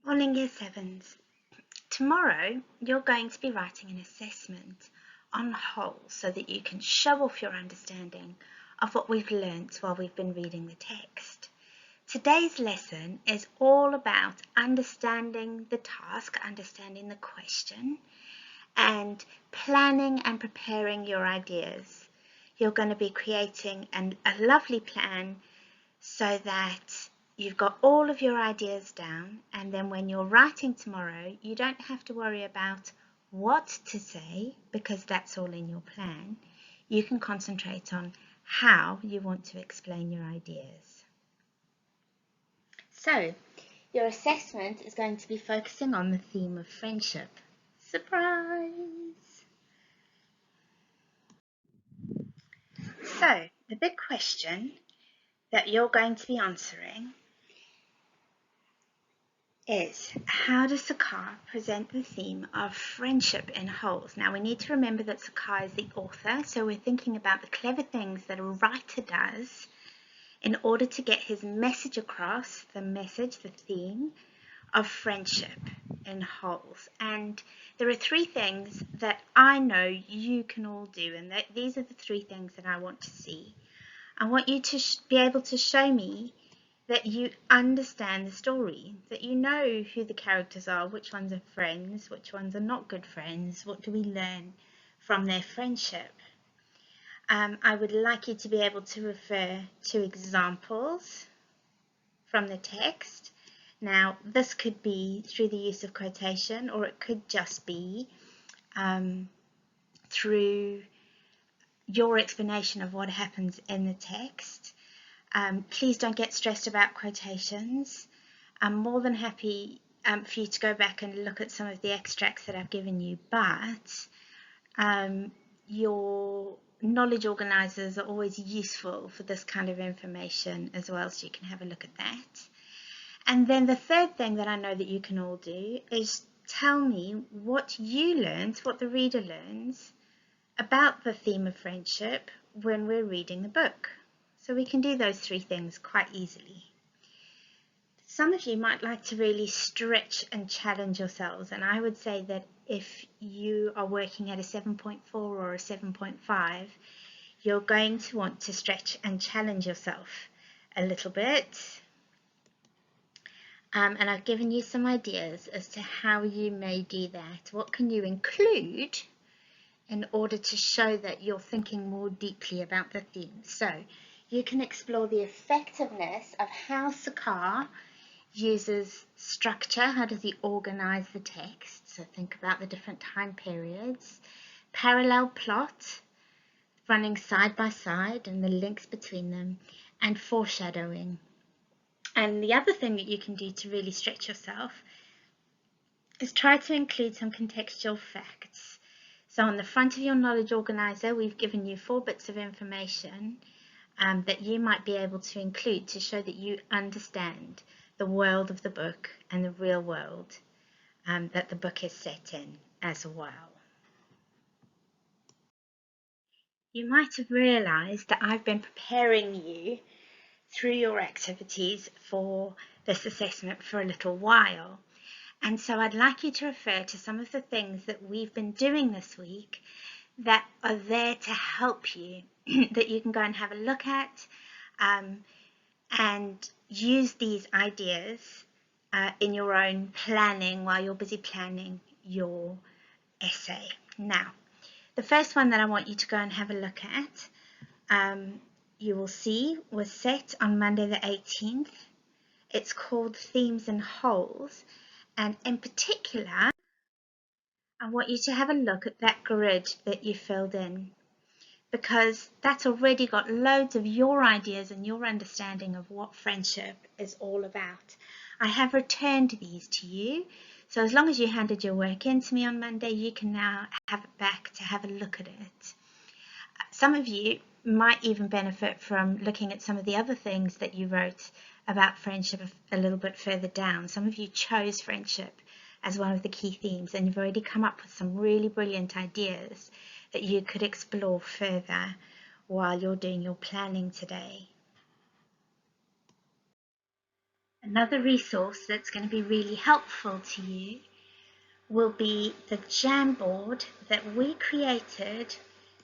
Morning, Year Sevens. Tomorrow you're going to be writing an assessment on whole so that you can show off your understanding of what we've learnt while we've been reading the text. Today's lesson is all about understanding the task, understanding the question, and planning and preparing your ideas. You're going to be creating a lovely plan so that you've got all of your ideas down, and then when you're writing tomorrow, you don't have to worry about what to say because that's all in your plan. You can concentrate on how you want to explain your ideas. So, your assessment is going to be focusing on the theme of friendship. Surprise! So, the big question that you're going to be answering is, how does Sakar present the theme of friendship in wholes? Now we need to remember that Sakar is the author, so we're thinking about the clever things that a writer does in order to get his message across, the theme of friendship in wholes. And there are three things that I know you can all do, and these are the three things that I want to see. I want you to be able to show me that you understand the story, that you know who the characters are, which ones are friends, which ones are not good friends, what do we learn from their friendship. I would like you to be able to refer to examples from the text. Now, this could be through the use of quotation, or it could just be through your explanation of what happens in the text. Please don't get stressed about quotations. I'm more than happy for you to go back and look at some of the extracts that I've given you, but your knowledge organisers are always useful for this kind of information as well, so you can have a look at that. And then the third thing that I know that you can all do is tell me what you learned, what the reader learns about the theme of friendship when we're reading the book. So we can do those three things quite easily. Some of you might like to really stretch and challenge yourselves, and I would say that if you are working at a 7.4 or a 7.5, you're going to want to stretch and challenge yourself a little bit. And I've given you some ideas as to how you may do that. What can you include in order to show that you're thinking more deeply about the theme? So you can explore the effectiveness of how Sakar uses structure. How does he organize the text? So think about the different time periods. Parallel plot, running side by side and the links between them, and foreshadowing. And the other thing that you can do to really stretch yourself is try to include some contextual facts. So on the front of your knowledge organizer, we've given you 4 bits of information that you might be able to include to show that you understand the world of the book and the real world that the book is set in as well. You might have realized that I've been preparing you through your activities for this assessment for a little while. And so I'd like you to refer to some of the things that we've been doing this week that are there to help you, that you can go and have a look at and use these ideas in your own planning while you're busy planning your essay. Now, the first one that I want you to go and have a look at, you will see, was set on Monday the 18th. It's called Themes in Wholes, and in particular, I want you to have a look at that grid that you filled in, because that's already got loads of your ideas and your understanding of what friendship is all about. I have returned these to you, so as long as you handed your work in to me on Monday, you can now have it back to have a look at it. Some of you might even benefit from looking at some of the other things that you wrote about friendship a little bit further down. Some of you chose friendship as one of the key themes, and you've already come up with some really brilliant ideas that you could explore further while you're doing your planning today. Another resource that's going to be really helpful to you will be the Jamboard that we created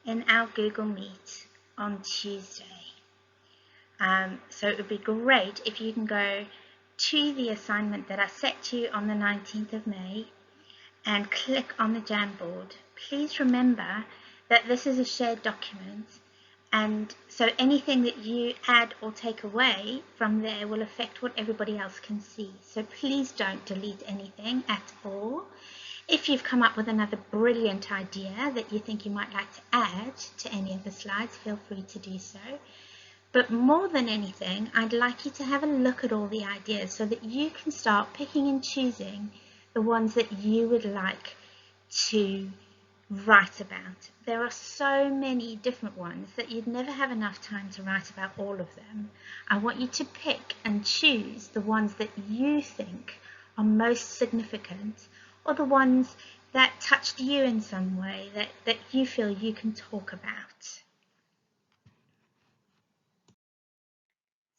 in our Google Meet on Tuesday. So it would be great if you can go to the assignment that I set you on the 19th of May and click on the Jamboard. Please remember that this is a shared document, and so anything that you add or take away from there will affect what everybody else can see. So please don't delete anything at all. If you've come up with another brilliant idea that you think you might like to add to any of the slides, feel free to do so. But more than anything, I'd like you to have a look at all the ideas so that you can start picking and choosing the ones that you would like to write about. There are so many different ones that you'd never have enough time to write about all of them. I want you to pick and choose the ones that you think are most significant, or the ones that touched you in some way that you feel you can talk about.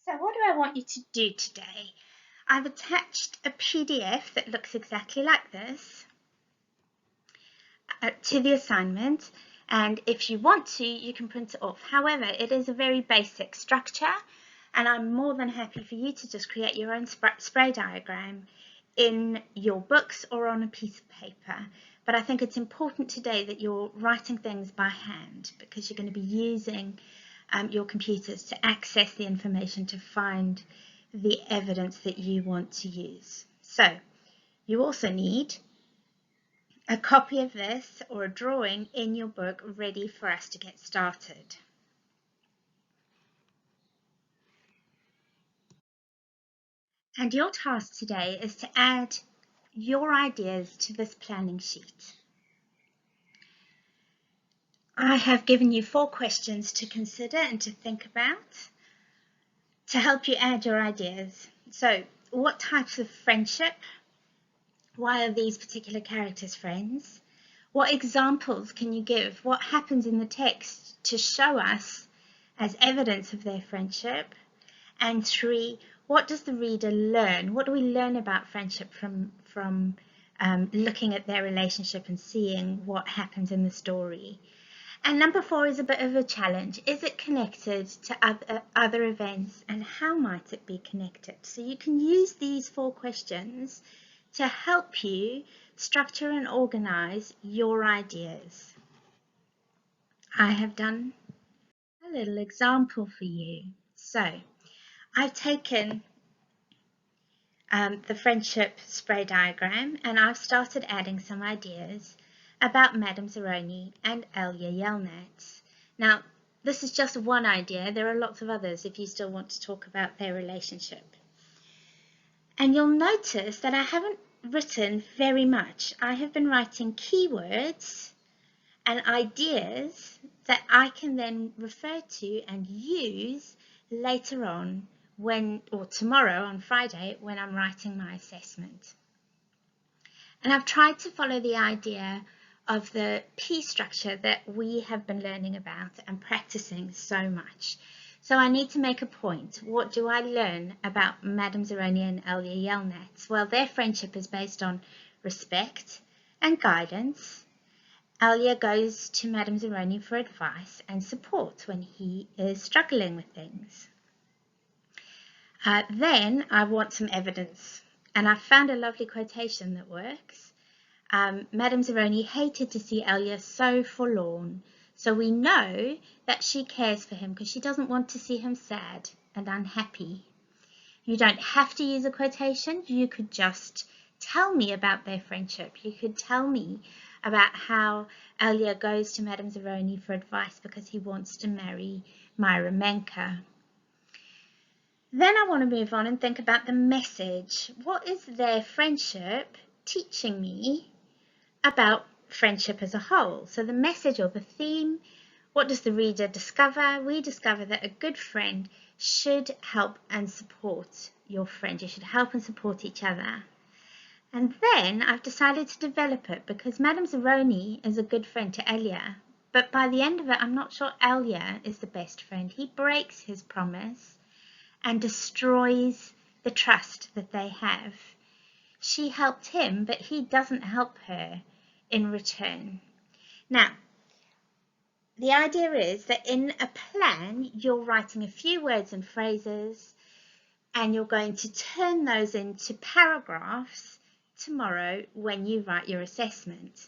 So what do I want you to do today? I've attached a PDF that looks exactly like this to the assignment, and if you want to, you can print it off. However, it is a very basic structure, and I'm more than happy for you to just create your own spray diagram in your books or on a piece of paper. But I think it's important today that you're writing things by hand, because you're going to be using your computers to access the information to find the evidence that you want to use. So you also need a copy of this or a drawing in your book ready for us to get started. And your task today is to add your ideas to this planning sheet. I have given you 4 questions to consider and to think about to help you add your ideas. So, what types of friendship? Why are these particular characters friends? What examples can you give? What happens in the text to show us as evidence of their friendship? And 3, what does the reader learn? What do we learn about friendship from looking at their relationship and seeing what happens in the story? And number 4 is a bit of a challenge. Is it connected to other events, and how might it be connected? So you can use these 4 questions to help you structure and organize your ideas. I have done a little example for you. So I've taken the friendship spray diagram, and I've started adding some ideas about Madame Zeroni and Elya Yelnats. Now, this is just one idea. There are lots of others if you still want to talk about their relationship. And you'll notice that I haven't written very much. I have been writing keywords and ideas that I can then refer to and use later on or tomorrow on Friday when I'm writing my assessment. And I've tried to follow the idea of the P structure that we have been learning about and practicing so much. So I need to make a point. What do I learn about Madame Zeroni and Elya Yelnats? Well, their friendship is based on respect and guidance. Elya goes to Madame Zeroni for advice and support when he is struggling with things. Then I want some evidence, and I found a lovely quotation that works. Madame Zeroni hated to see Elya so forlorn, so we know that she cares for him because she doesn't want to see him sad and unhappy. You don't have to use a quotation. You could just tell me about their friendship. You could tell me about how Elya goes to Madame Zeroni for advice because he wants to marry Myra Menka. Then I want to move on and think about the message. What is their friendship teaching me about friendship as a whole? So the message or the theme, what does the reader discover? We discover that a good friend should help and support your friend. You should help and support each other. And then I've decided to develop it because Madame Zeroni is a good friend to Elya. But by the end of it, I'm not sure Elya is the best friend. He breaks his promise and destroys the trust that they have. She helped him, but he doesn't help her in return. Now, the idea is that in a plan, you're writing a few words and phrases, and you're going to turn those into paragraphs tomorrow when you write your assessment.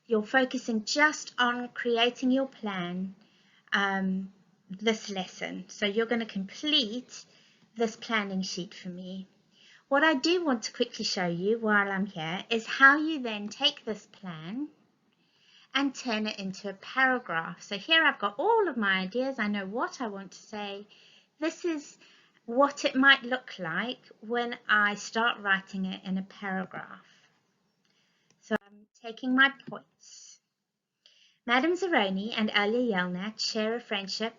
You're focusing just on creating your plan this lesson. So you're going to complete this planning sheet for me. What I do want to quickly show you while I'm here is how you then take this plan and turn it into a paragraph. So here I've got all of my ideas. I know what I want to say. This is what it might look like when I start writing it in a paragraph. So I'm taking my points. Madame Zeroni and Alia Yelnat share a friendship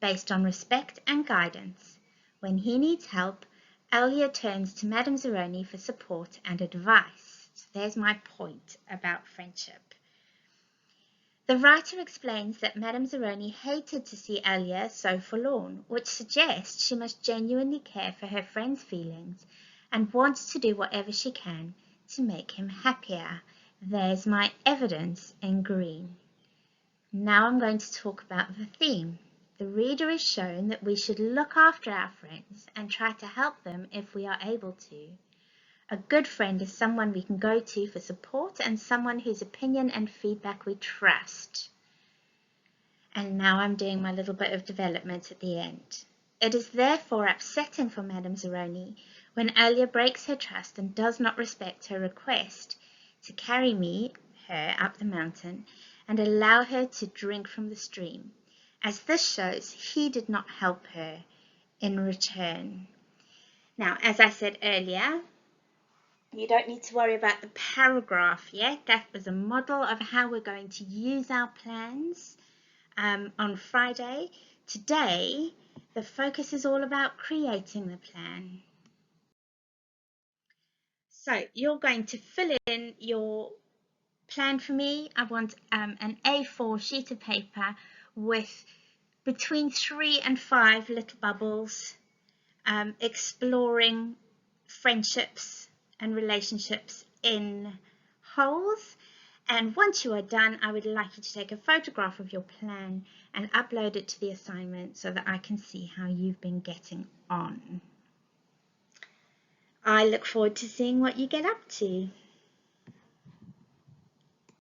based on respect and guidance. When he needs help, Alia turns to Madame Zeroni for support and advice. So there's my point about friendship. The writer explains that Madame Zeroni hated to see Alia so forlorn, which suggests she must genuinely care for her friend's feelings and wants to do whatever she can to make him happier. There's my evidence in green. Now I'm going to talk about the theme. The reader is shown that we should look after our friends and try to help them if we are able to. A good friend is someone we can go to for support and someone whose opinion and feedback we trust. And now I'm doing my little bit of development at the end. It is therefore upsetting for Madame Zeroni when Alia breaks her trust and does not respect her request to carry her up the mountain and allow her to drink from the stream, as this shows he did not help her in return. Now, as I said earlier, you don't need to worry about the paragraph yet. That was a model of how we're going to use our plans on Friday. Today, the focus is all about creating the plan. So you're going to fill in your plan for me. I want an A4 sheet of paper with between 3 and 5 little bubbles, exploring friendships and relationships in wholes. And once you are done, I would like you to take a photograph of your plan and upload it to the assignment so that I can see how you've been getting on. I look forward to seeing what you get up to.